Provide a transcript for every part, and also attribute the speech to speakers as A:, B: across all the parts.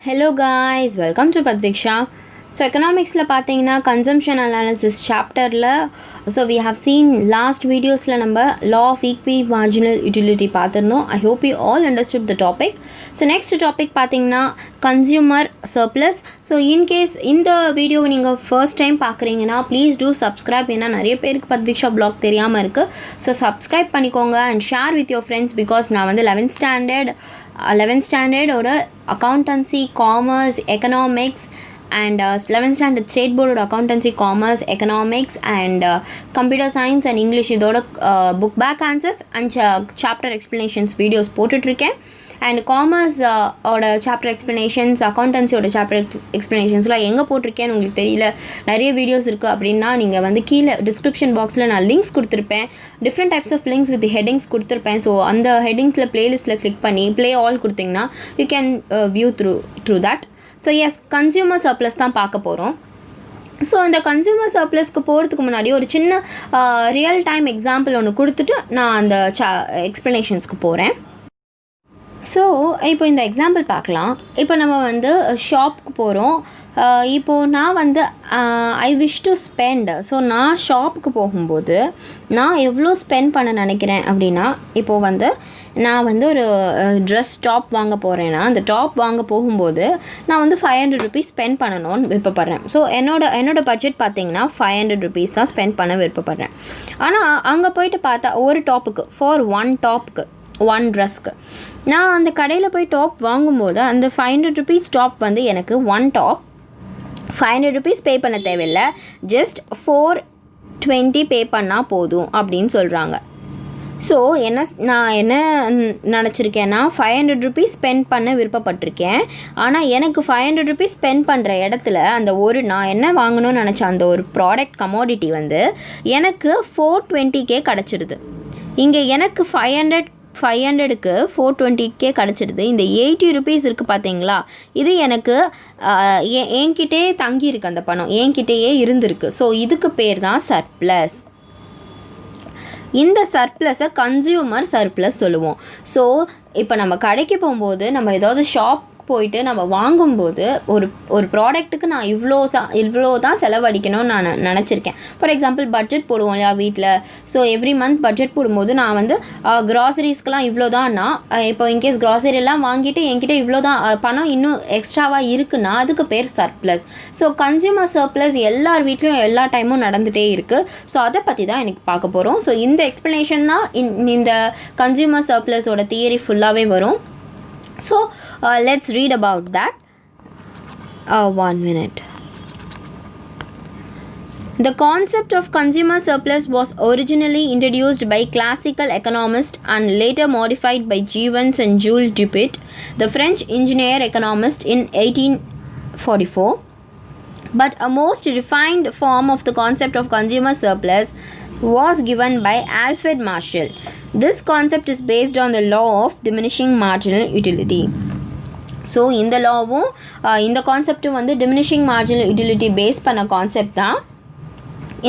A: Hello guys, welcome to Padviksha. So economics la pathina consumption analysis chapter la so we have seen last videos la number law of equimarginal utility pathirno. I hope you all understood the topic. So next topic pathina consumer surplus. So in case in the video neenga first time paakringena please do subscribe ena nariya perukku Padviksha blog theriyama irukku. So subscribe panikonga and share with your friends because na vandu 11th standard oda accountancy, commerce, economics and 11th standard state board accountancy, commerce, economics and computer science and english idoda book back answers and chapter explanations videos போட்டுட்ருக்கேன். And commerce ஓட chapter explanations, accountancy ஓட chapter எக்ஸ்ப்ளனேஷன்ஸ்லாம் எங்கே போட்டிருக்கேன்னு உங்களுக்கு தெரியல, நிறைய videos இருக்குது அப்படின்னா நீங்கள் வந்து கீழே டிஸ்கிரிப்ஷன் பாக்ஸில் நான் லிங்க்ஸ் கொடுத்துருப்பேன். Different types of links with headings கொடுத்துருப்பேன். ஸோ அந்த ஹெட்டிங்ஸில் ப்ளேலிஸ்ட்டில் கிளிக் பண்ணி ப்ளே ஆல் கொடுத்திங்கன்னா you can view through that. So yes, consumer surplus தான் பார்க்க போகிறோம். ஸோ இந்த கன்சியூமர் சர்ப்ளஸ்க்கு போகிறதுக்கு முன்னாடி ஒரு சின்ன ரியல் டைம் எக்ஸாம்பிள் ஒன்று கொடுத்துட்டு நான் அந்த எக்ஸ்ப்ளனேஷன்ஸ்க்கு போகிறேன். ஸோ இப்போ இந்த எக்ஸாம்பிள் பார்க்கலாம். இப்போ நம்ம வந்து ஷாப்புக்கு போகிறோம். இப்போது நான் வந்து I wish to spend. So நான் ஷாப்புக்கு போகும்போது நான் எவ்வளோ ஸ்பெண்ட் பண்ண நினைக்கிறேன் அப்படின்னா, இப்போது வந்து நான் வந்து ஒரு ட்ரெஸ் டாப் வாங்க போகிறேன்னா அந்த டாப் வாங்க போகும்போது நான் வந்து 500 rupees ஸ்பெண்ட் பண்ணணும்னு விருப்பப்படுறேன். ஸோ என்னோட பட்ஜெட் பார்த்திங்கன்னா 500 rupees தான் ஸ்பெண்ட் பண்ண விருப்பப்படுறேன். ஆனால் அங்கே போயிட்டு பார்த்தா ஒரு டாப்புக்கு ஃபார் ஒன் ட்ரெஸ்க்கு நான் அந்த கடையில் போய் டாப் வாங்கும்போது அந்த 500 rupees டாப் வந்து எனக்கு ஒன் டாப் 500 rupees பே பண்ண தேவையில்லை, ஜஸ்ட் 420 பே பண்ணால் போதும் அப்படின்னு சொல்கிறாங்க. ஸோ நான் என்ன நினச்சிருக்கேன்னா 500 rupees ஸ்பெண்ட் பண்ண விருப்பப்பட்டிருக்கேன். ஆனால் எனக்கு 500 rupees ஸ்பெண்ட் பண்ணுற இடத்துல அந்த நான் என்ன வாங்கணும்னு நினச்ச அந்த ஒரு ப்ராடக்ட் கமோடிட்டி வந்து எனக்கு 420K கிடச்சிடுது. இங்கே எனக்கு 500க்கு 420K கிடச்சிடுது. இந்த 80 rupees இருக்குது பார்த்தீங்களா, இது எனக்கு என்கிட்டே தங்கியிருக்கு, அந்த பணம் என்கிட்டயே இருந்திருக்கு. ஸோ இதுக்கு பேர் தான் சர்ப்ளஸ். இந்த சர்ப்ளஸை கன்சியூமர் சர்ப்ளஸ் சொல்லுவோம். ஸோ இப்போ நம்ம கடைக்கு போகும்போது நம்ம ஏதாவது ஷாப் போயிட்டு நம்ம வாங்கும்போது ஒரு ப்ராடக்ட்டுக்கு நான் இவ்வளோ தான் செலவழிக்கணும்னு நான் நினச்சிருக்கேன். ஃபார் எக்ஸாம்பிள் பட்ஜெட் போடுவோம் இல்லையா வீட்டில். ஸோ எவ்ரி மந்த் பட்ஜெட் போடும்போது நான் வந்து க்ராசரிஸ்க்கெலாம் இவ்வளோ தான்னா, இப்போ இன்கேஸ் க்ராசரிலாம் வாங்கிட்டு என்கிட்ட இவ்வளோ தான் பணம் இன்னும் எக்ஸ்ட்ராவாக இருக்குன்னா அதுக்கு பேர் சர்ப்ளஸ். ஸோ கன்சியூமர் சர்ப்ளஸ் எல்லார் வீட்லேயும் எல்லா டைமும் நடந்துகிட்டே இருக்குது. ஸோ அதை பற்றி தான் எனக்கு பார்க்க போகிறோம். ஸோ இந்த எக்ஸ்ப்ளனேஷன் தான் இந்த கன்சியூமர் சர்ப்ளஸோட தியரி ஃபுல்லாகவே வரும். So let's read about that. 1 minute. The concept of consumer surplus was originally introduced by classical economists and later modified by Jevons and Jules Dupit, the French engineer economist, in 1844. But a most refined form of the concept of consumer surplus was given by Alfred Marshall. This concept is based on the law of diminishing marginal utility. So இந்த லாவும் இந்த கான்செப்டும் வந்து diminishing marginal utility base பண்ண concept தான்.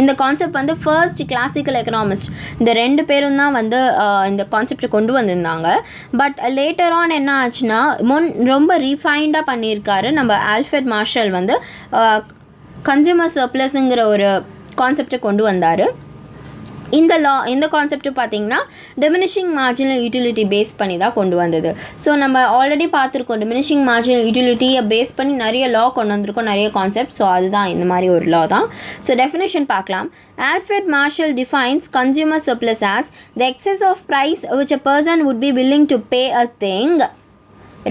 A: இந்த concept வந்து first classical economist இந்த 2 பேரும் தான் வந்து இந்த கான்செப்டை கொண்டு வந்திருந்தாங்க. பட் லேட்டர் ஆன் என்ன ஆச்சுன்னா ரொம்ப ரீஃபைண்டாக பண்ணியிருக்காரு நம்ம ஆல்ஃப்ரெட் மார்ஷல் வந்து கன்சியூமர் சர்ப்ளஸுங்கிற ஒரு கான்செப்டை கொண்டு வந்தார். இந்த கான்செப்ட் பார்த்திங்கன்னா டிமினிஷிங் மார்ஜினல் யூட்டிலிட்டி பேஸ் பண்ணி தான் கொண்டு வந்தது. ஸோ நம்ம ஆல்ரெடி பார்த்துருக்கோம், டிமினிஷிங் மார்ஜினல் யூட்டிலிட்டியை பேஸ் பண்ணி நிறைய லா கொண்டு வந்திருக்கோம், நிறைய கான்செப்ட். ஸோ அதுதான் இந்த மாதிரி ஒரு லா தான். ஸோ டெஃபினேஷன் பார்க்கலாம். Alfred Marshall defines consumer surplus as the excess of price which a person would be willing to pay a thing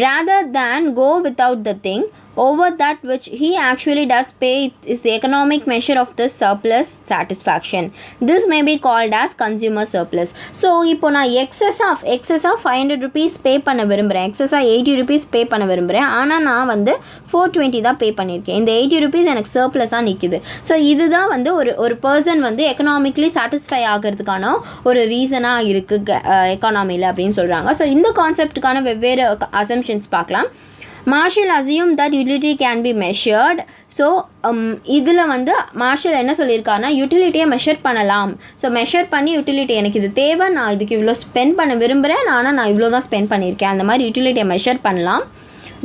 A: rather than go without the thing over that which he actually does pay is the economic measure of the surplus satisfaction. This may be called as consumer surplus. So இப்போ நான் எக்ஸஸாக 500 rupees பே பண்ண விரும்புகிறேன், எக்ஸஸாக 80 rupees பே பண்ண விரும்புகிறேன். ஆனால் நான் வந்து 420 தான் பே பண்ணியிருக்கேன். இந்த 80 rupees எனக்கு சர்ப்ளஸாக நிற்கிது. ஸோ இதுதான் வந்து ஒரு பர்சன் வந்து எக்கனாமிக்லி சாட்டிஸ்ஃபை ஆகிறதுக்கான ஒரு ரீசனாக இருக்குது எக்கானமியில் அப்படின்னு சொல்கிறாங்க. ஸோ இந்த கான்செப்டுக்கான வெவ்வேறு அசம்ஷன்ஸ் பார்க்கலாம். Marshall assumed that utility can be measured. So இதில் வந்து மார்ஷல் என்ன சொல்லியிருக்காருன்னா யூட்டிலிட்டியை மெஷர் பண்ணலாம். ஸோ மெஷர் பண்ணி யூட்டிலிட்டி எனக்கு இது தேவை, நான் இதுக்கு இவ்வளோ ஸ்பெண்ட் பண்ண விரும்புகிறேன், ஆனால் நான் இவ்வளோ தான் ஸ்பெண்ட் பண்ணியிருக்கேன், அந்த மாதிரி யூட்டிலிட்டியை மெஷர் பண்ணலாம்.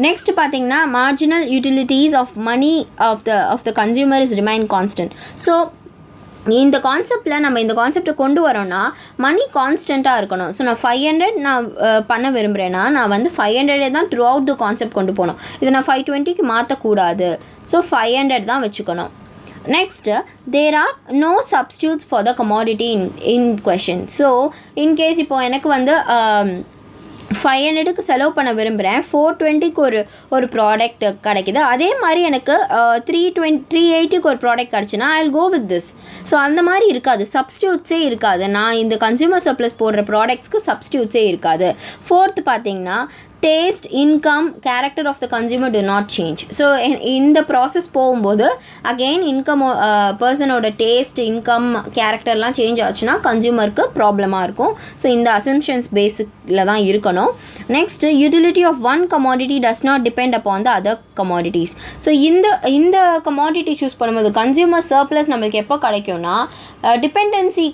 A: நெக்ஸ்ட் பார்த்தீங்கன்னா marginal utilities of money of the consumer is remain constant. So இந்த கான்செப்டில் நம்ம இந்த கான்செப்டை கொண்டு வரோன்னா மணி கான்ஸ்டண்ட்டாக இருக்கணும். ஸோ நான் 500 நான் பண்ண விரும்புகிறேன்னா நான் வந்து 500 தான் த்ரூ அவுட் த கான்செப்ட் கொண்டு போகணும். இதை நான் 520க்கு மாற்றக்கூடாது. ஸோ 500 தான் வச்சுக்கணும். Next there are no substitutes for the commodity in question. So in case இப்போது எனக்கு வந்து 500க்கு செலவு பண்ண விரும்புகிறேன், 420க்கு ஒரு ப்ராடக்ட் கிடைக்கிது. அதே மாதிரி எனக்கு 380க்கு ஒரு ப்ராடக்ட் கிடச்சுன்னா I will go with this. So அந்த மாதிரி இருக்காது, சப்ஸ்டியூட்ஸே இருக்காது. நான் இந்த கன்சியூமர் சர்ப்ளஸ் போடுற ப்ராடக்ட்ஸ்க்கு சப்ஸ்டியூட்ஸே இருக்காது. ஃபோர்த்து பார்த்தீங்கன்னா taste, income, character of the consumer to not change. So இந்த ப்ராசஸ் போகும்போது அகெயின் இன்கம் பர்சனோட டேஸ்ட், இன்கம், கேரக்டர்லாம் சேஞ்ச் ஆச்சுன்னா கன்சியூமருக்கு ப்ராப்ளமாக இருக்கும். ஸோ இந்த அசம்ஷன்ஸ் பேசிக்கில் தான் இருக்கணும். Next utility of one commodity does not depend upon the other commodities. So இந்த கமாடிட்டி சூஸ் பண்ணும்போது கன்சியூமர் சர்ப்ளஸ் நம்மளுக்கு எப்போ கிடைக்கும்னா டிபெண்டன்சி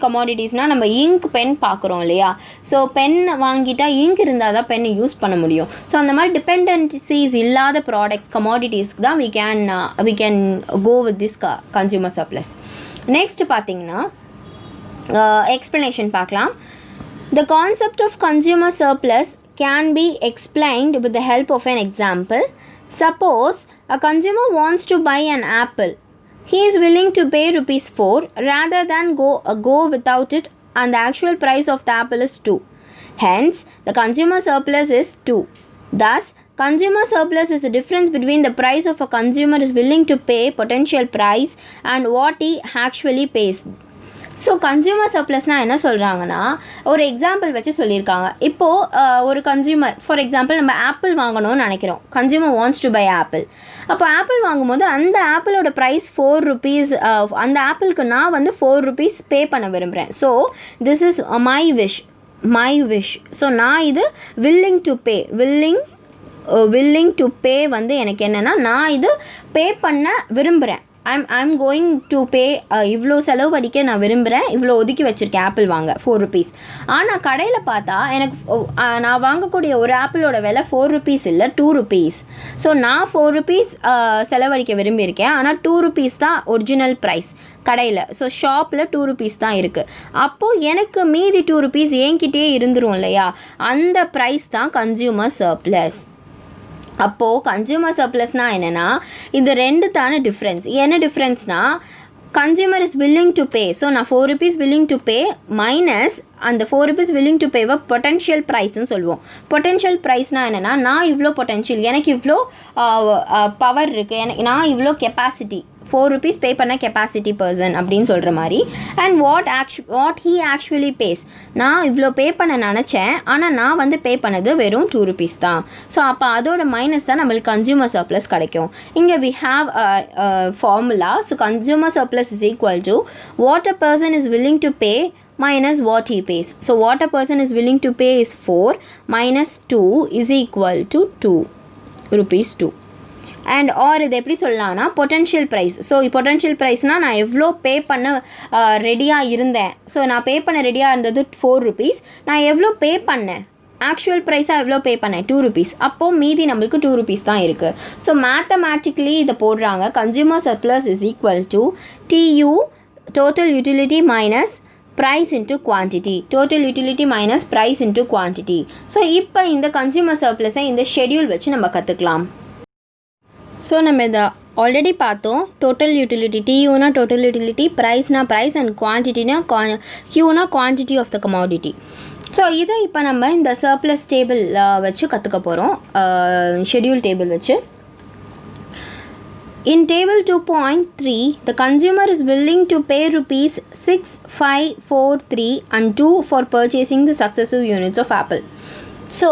A: கமாடிட்டிஸ்னால் நம்ம இங்க் பென் பார்க்குறோம் இல்லையா. ஸோ பென் வாங்கிட்டா இங்க் இருந்தால் தான் பென் யூஸ் பண்ண முடியும். ஸோ அந்த மாதிரி டிபெண்டன்சிஸ் இல்லாத ப்ராடக்ட்ஸ் கமாடிட்டிஸ்க்கு தான் we can go with this consumer surplus. Next பார்த்தீங்கன்னா எக்ஸ்ப்ளனேஷன் பார்க்கலாம். The concept of consumer surplus can be explained with the help of an example. Suppose a consumer wants to buy an apple. He is willing to pay ₹4 rather than go without it, and the actual price of the apple is 2. Hence, the consumer surplus is 2. Thus, consumer surplus is the difference between the price of a consumer is willing to pay potential price and what he actually pays. So consumer சர்ப்ளஸ்னால் என்ன சொல்கிறாங்கன்னா ஒரு example வச்சு சொல்லியிருக்காங்க. இப்போது ஒரு consumer for example நம்ம apple வாங்கணும்னு நினைக்கிறோம். Consumer wants to buy apple. அப்போ ஆப்பிள் வாங்கும்போது அந்த ஆப்பிளோட ப்ரைஸ் ₹4. அந்த ஆப்பிளுக்கு நான் வந்து ₹4 பே பண்ண விரும்புகிறேன். So this is my wish. So நான் இது willing to pay வந்து எனக்கு என்னென்னா நான் இது பே பண்ண விரும்புகிறேன். I'm going to pay இவ்வளோ செலவு அடிக்க நான் விரும்புகிறேன், இவ்வளோ ஒதுக்கி வச்சுருக்கேன் ஆப்பிள் வாங்க ₹4. ஆனால் கடையில் பார்த்தா எனக்கு நான் வாங்கக்கூடிய ஒரு ஆப்பிளோட விலை ₹4 இல்லை ₹2. ஸோ நான் ₹4 செலவழிக்க விரும்பியிருக்கேன், ஆனால் ₹2 தான் ஒரிஜினல் ப்ரைஸ் கடையில். ஸோ ஷாப்பில் ₹2 தான் இருக்குது. அப்போது எனக்கு மீதி ₹2 என்கிட்டே இருந்துரும் இல்லையா, அந்த ப்ரைஸ் தான் கன்சியூமர் சர்ப்ளஸ். அப்போது கன்சியூமர் சர்ப்ளஸ்னால் என்னென்னா இந்த ரெண்டு தானே டிஃப்ரென்ஸ். என்ன டிஃப்ரென்ஸ்னால் consumer is willing to pay. So நான் ₹4 willing to pay மைனஸ் அந்த ₹4 willing to payவை பொட்டென்ஷியல் ப்ரைஸ்ன்னு சொல்லுவோம். பொட்டென்ஷியல் ப்ரைஸ்னால் என்னென்னா நான் இவ்வளோ பொட்டென்ஷியல், எனக்கு இவ்வளோ பவர் இருக்குது, நான் இவ்வளோ கெப்பாசிட்டி, ₹4 பே பண்ண கெப்பாசிட்டி பர்சன் அப்படின்னு சொல்கிற மாதிரி. And what he actually pays, நான் இவ்வளோ பே பண்ண நினச்சேன், ஆனால் நான் வந்து பே பண்ணது வெறும் ₹2 தான். ஸோ அப்போ அதோட மைனஸ் தான் நம்மளுக்கு கன்சியூமர் சர்ப்ளஸ் கிடைக்கும். இங்கே we have formula. So consumer surplus is equal to what a person is willing to pay minus what he pays. So what a person is willing to pay is 4 minus 2 is equal to ₹2. And or இது எப்படி சொல்லலாம்னா potential price. So potential ப்ரைஸ்னால் நான் எவ்வளோ பே பண்ண ரெடியாக இருந்தேன். So நான் பே பண்ண ரெடியாக இருந்தது ₹4. நான் எவ்வளோ பே பண்ணேன், ஆக்சுவல் ப்ரைஸாக எவ்வளோ பே பண்ணேன் ₹2. அப்போது மீதி நம்மளுக்கு ₹2 தான் இருக்குது. ஸோ மேத்தமேட்டிக்கலி இதை போடுறாங்க. Consumer surplus is equal to TU total utility minus price into quantity. Total utility minus price into quantity. So இப்போ இந்த கன்சியூமர் சர்ப்ளஸை இந்த ஷெடியூல் வச்சு நம்ம கற்றுக்கலாம். ஸோ நம்ம இதை ஆல்ரெடி பார்த்தோம். டோட்டல் யூட்டிலிட்டி, டியூனா டோட்டல் யூட்டிலிட்டி, ப்ரைஸ்னா ப்ரைஸ், அண்ட் குவான்டிட்டினா கியூனா quantity of the commodity. So இதை இப்போ நம்ம இந்த சர்ப்ளஸ் டேபிள் வச்சு கற்றுக்க போகிறோம், ஷெடியூல் டேபிள் வச்சு. In table 2.3, the consumer is willing to pay ₹6,543 and 2 for purchasing the successive units of apple. So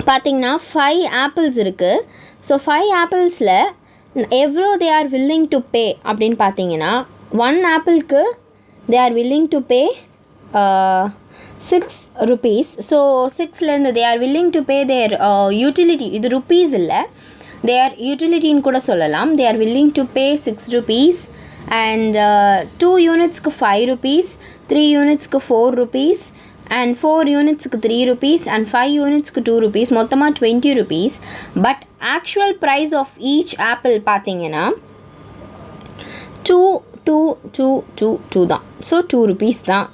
A: பார்த்திங்கன்னா 5 ஆப்பிள்ஸ் இருக்குது. ஸோ 5 ஆப்பிள்ஸில் எவ்வளோ they are willing to pay அப்படின்னு பார்த்தீங்கன்னா 1 ஆப்பிளுக்கு they are willing to pay ₹6. So 6லேருந்து they are willing to pay their utility. இது rupees இல்லை, their யூட்டிலிட்டின்னு கூட சொல்லலாம். they are willing to pay ₹6 and 2 யூனிட்ஸ்க்கு ₹5, 3 யூனிட்ஸ்க்கு ₹4, and 4 unitsக்கு 3 rupees and 5 unitsக்கு 2 rupees மொத்தமாக 20 rupees. But actual price of each apple பார்த்தீங்கன்னா 2 தான். So 2 rupees தான்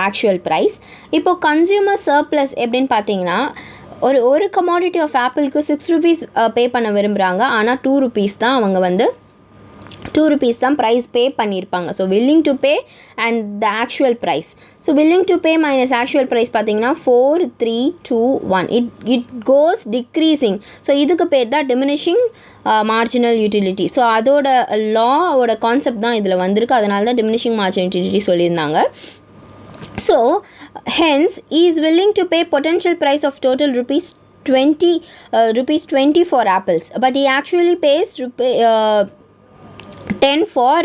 A: ஆக்சுவல் ப்ரைஸ். இப்போது கன்சியூமர் சர்ப்ளஸ் எப்படின்னு பார்த்தீங்கன்னா ஒரு கமாடிட்டி ஆஃப் ஆப்பிளுக்கு 6 rupees பே பண்ண விரும்புகிறாங்க. ஆனால் 2 rupees தான் அவங்க வந்து 2 rupees தான் ப்ரைஸ் பே பண்ணியிருப்பாங்க. So willing to pay and the actual price. So willing to pay minus actual price பார்த்தீங்கன்னா 4 3 2 1 it goes decreasing. ஸோ இதுக்கு பேர் தான் diminishing marginal utility. ஸோ அதோட லாவோட கான்செப்ட் தான் இதில் வந்திருக்கு. அதனால தான் diminishing marginal utility சொல்லியிருந்தாங்க. So hence he is willing to pay potential price of total rupees 20 for apples, but he actually pays 10 for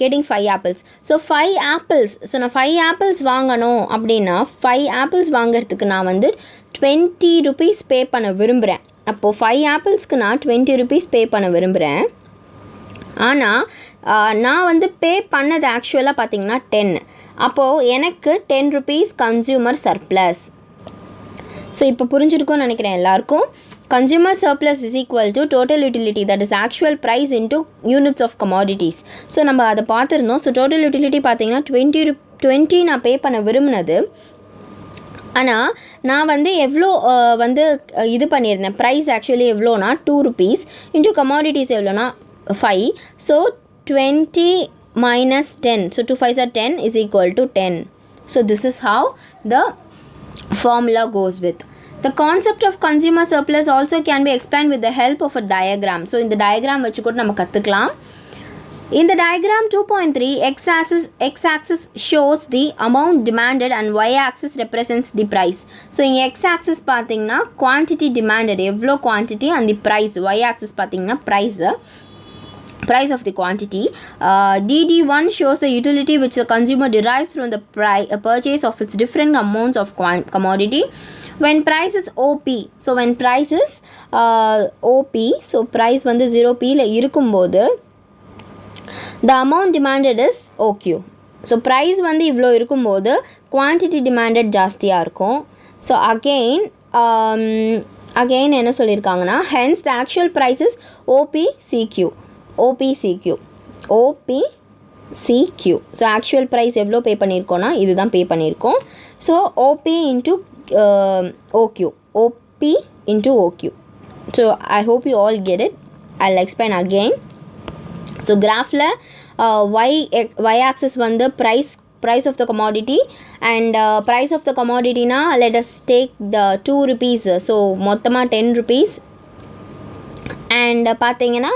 A: getting 5 apples. So 5 apples, so நான் 5 apples வாங்கணும் அப்படின்னா 5 apples வாங்கிறதுக்கு நான் வந்து 20 rupees பே பண்ண விரும்புகிறேன். அப்போது 5 appleஸ்க்கு நான் 20 rupees பே பண்ண விரும்புகிறேன். ஆனால் நான் வந்து பே பண்ணது ஆக்சுவலாக பார்த்திங்கன்னா 10. அப்போது எனக்கு 10 rupees கன்சியூமர் சர்ப்ளஸ். ஸோ இப்போ புரிஞ்சிருக்கும்னு நினைக்கிறேன் எல்லாருக்கும். Consumer surplus is equal to total utility, that is actual price into units of commodities. So நம்ம அதை பார்த்துருந்தோம். ஸோ total utility பார்த்தீங்கன்னா 20 நான் பே பண்ண விரும்பினது. ஆனால் நான் வந்து எவ்வளோ வந்து இது பண்ணியிருந்தேன் ப்ரைஸ் ஆக்சுவலி எவ்வளோனா 2 rupees இன்ட்டு கமாடிட்டிஸ் எவ்வளோனா 5. So 20 minus 10. So 2 5s are 10 is equal to 10. So this is how the formula goes with. The concept of consumer surplus also can be explained with the help of a diagram. So இந்த diagram வச்சு கூட நம்ம கற்றுக்கலாம். In the diagram 2.3, x-axis shows the amount demanded and y-axis represents the price. So இங்கே x-axis பார்த்தீங்கன்னா quantity demanded, எவ்வளோ quantity and the price. y-axis பார்த்தீங்கன்னா price of the quantity. DD1 shows the utility which the consumer derives from the purchase of its different amounts of commodity. When price is OP, so when price is OP, so price வந்து 0Pல இருக்கும்போது the amount demanded is OQ. so price வந்து இவ்வளோ இருக்கும்போது quantity demanded ஜாஸ்தியாக இருக்கும். so again என்ன சொல்லியிருக்காங்கன்னா hence the actual price is OPCQ. So actual price எவ்வளோ பே பண்ணியிருக்கோன்னா இதுதான் பே பண்ணியிருக்கோம். So OP into OQ, OP into OQ. So I hope you all get it. I will explain again. So கிராஃபில் Y axis வந்து price of the commodity and price of the commodity na let us take the 2 rupees. So மொத்தமாக 10 rupees. And பார்த்தீங்கன்னா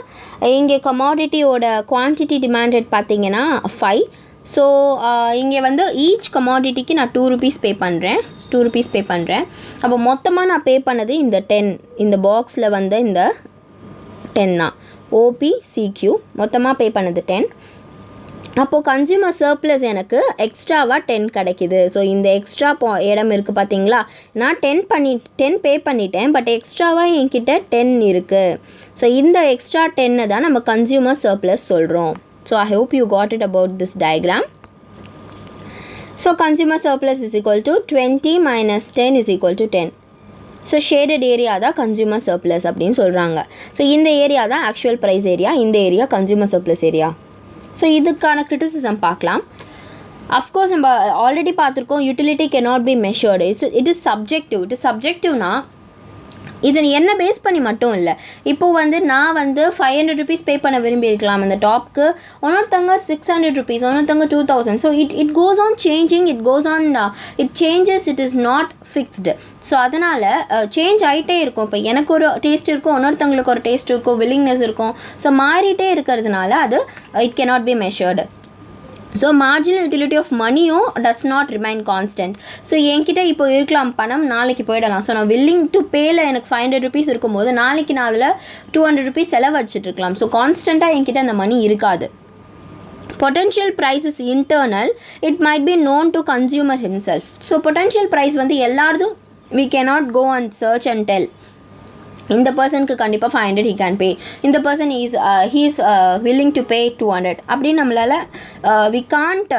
A: இங்கே கமாடிட்டியோட quantity demanded பார்த்தீங்கன்னா 5. So இங்கே வந்து each கமாடிட்டிக்கு நான் 2 rupees பே பண்ணுறேன். அப்போ மொத்தமாக நான் பே பண்ணது இந்த 10, இந்த பாக்ஸில் வந்து இந்த 10 தான். OPCQ மொத்தமாக பே பண்ணது 10. அப்போது கன்சியூமர் சர்ப்ளஸ் எனக்கு எக்ஸ்ட்ராவாக 10 கிடைக்கிது. ஸோ இந்த எக்ஸ்ட்ரா இடம் இருக்குது பார்த்தீங்களா, நான் 10 பே பண்ணிட்டேன், பட் எக்ஸ்ட்ராவாக என்கிட்ட 10 இருக்குது. ஸோ இந்த எக்ஸ்ட்ரா 10 தான் நம்ம கன்சியூமர் சர்ப்ளஸ் சொல்கிறோம். So I hope you got it about this diagram. So consumer surplus is equal to 20 minus 10 is equal to 10. So shaded area தான் கன்சியூமர் சர்ப்ளஸ் அப்படின்னு சொல்கிறாங்க. ஸோ இந்த ஏரியா தான் ஆக்சுவல் ப்ரைஸ் ஏரியா, இந்த area consumer surplus area. So இதுக்கான criticism பார்க்கலாம். Of course நம்ம already பார்த்துருக்கோம், utility cannot be measured. It is சப்ஜெக்டிவ்னா இது என்ன பேஸ் பண்ணி மட்டும் இல்லை. இப்போது வந்து நான் வந்து 500 rupees பே பண்ண விரும்பியிருக்கலாம் அந்த டாப்க்கு, ஒன்னொருத்தவங்க 600 rupees, ஒன்னொருத்தவங்க 2000. So it goes on changing, it changes, it is not fixed. So அதனால் சேஞ்ச் ஆகிட்டே இருக்கும். இப்போ எனக்கு ஒரு டேஸ்ட் இருக்கும், இன்னொருத்தவங்களுக்கு ஒரு டேஸ்ட் இருக்கும், வில்லிங்னஸ் இருக்கும். ஸோ மாறிட்டே இருக்கிறதுனால அது it cannot be measured. So marginal utility of மணியும் does not remain constant. So என்கிட்ட இப்போ இருக்கலாம் பணம், நாளைக்கு போயிடலாம். ஸோ நான் வில்லிங் டு பேல எனக்கு 500 rupees இருக்கும்போது நாளைக்கு நான் அதில் 200 rupees செலவழிச்சிட்ருக்கலாம். ஸோ கான்ஸ்டண்ட்டாக என்கிட்ட அந்த மணி இருக்காது. Potential price is internal, it might be known to consumer himself. So potential price வந்து எல்லாருக்கும் we cannot go and search and tell. இந்த பர்சனுக்கு கண்டிப்பாக 500 he can pay, இந்த person he is willing to pay 200 அப்படின்னு நம்மளால் we can't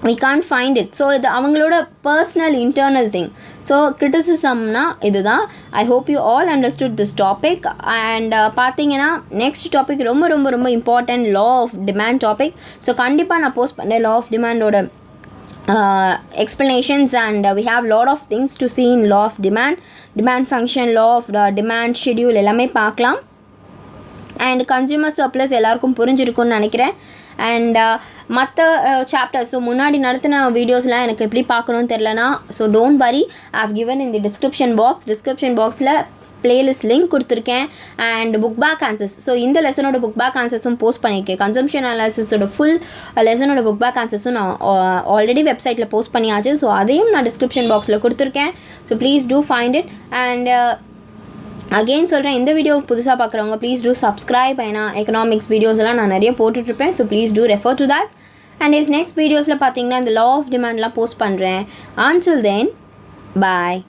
A: we can't find it. So இது அவங்களோட பர்சனல் இன்டர்னல் திங். ஸோ கிரிட்டிசிசம்னா இதுதான். I hope you all understood this topic. And பார்த்தீங்கன்னா நெக்ஸ்ட் டாபிக் ரொம்ப ரொம்ப ரொம்ப important, law of demand topic. So கண்டிப்பாக நான் போஸ்ட் பண்ணேன் லா ஆஃப் டிமாண்டோட explanations, and we have lot of things to see in law of demand function, law of the demand schedule எல்லாமே பார்க்கலாம். அண்ட் கன்சியூமர் சர்ப்ளஸ் எல்லாருக்கும் புரிஞ்சிருக்கும்னு நினைக்கிறேன். And மற்ற சாப்டர்ஸ், ஸோ முன்னாடி நடத்தின வீடியோஸ்லாம் எனக்கு எப்படி பார்க்கணும்னு தெரிலனா, so don't worry, I have given in the description பாக்ஸில் பிளேலிஸ்ட் லிங்க் கொடுத்துருக்கேன். And book back answers, so இந்த லெசனோட புக் பேக் ஆன்சர்ஸும் போஸ்ட் பண்ணியிருக்கேன். கன்சம்ஷன் அனாலிசிஸோட ஃபுல் லெசனோட புக் பேக் ஆன்சர்ஸும் நான் ஆல்ரெடி வெப்சைட்டில் போஸ்ட் பண்ணியாச்சு. ஸோ அதையும் நான் டிஸ்கிரிப்ஷன் பாக்ஸில் கொடுத்துருக்கேன். So please do find it. And again சொல்கிறேன், இந்த வீடியோ புதுசாக பார்க்குறவங்க ப்ளீஸ் டூ சப்ஸ்கிரைப். ஏன்னா எக்கனாமிக்ஸ் வீடியோஸ் எல்லாம் நான் நிறைய போட்டுட்ருப்பேன். So please do refer to that. And next வீடியோஸில் பார்த்தீங்கன்னா இந்த லா ஆஃப் டிமாண்ட்லாம் போஸ்ட் பண்ணுறேன். Until then, bye.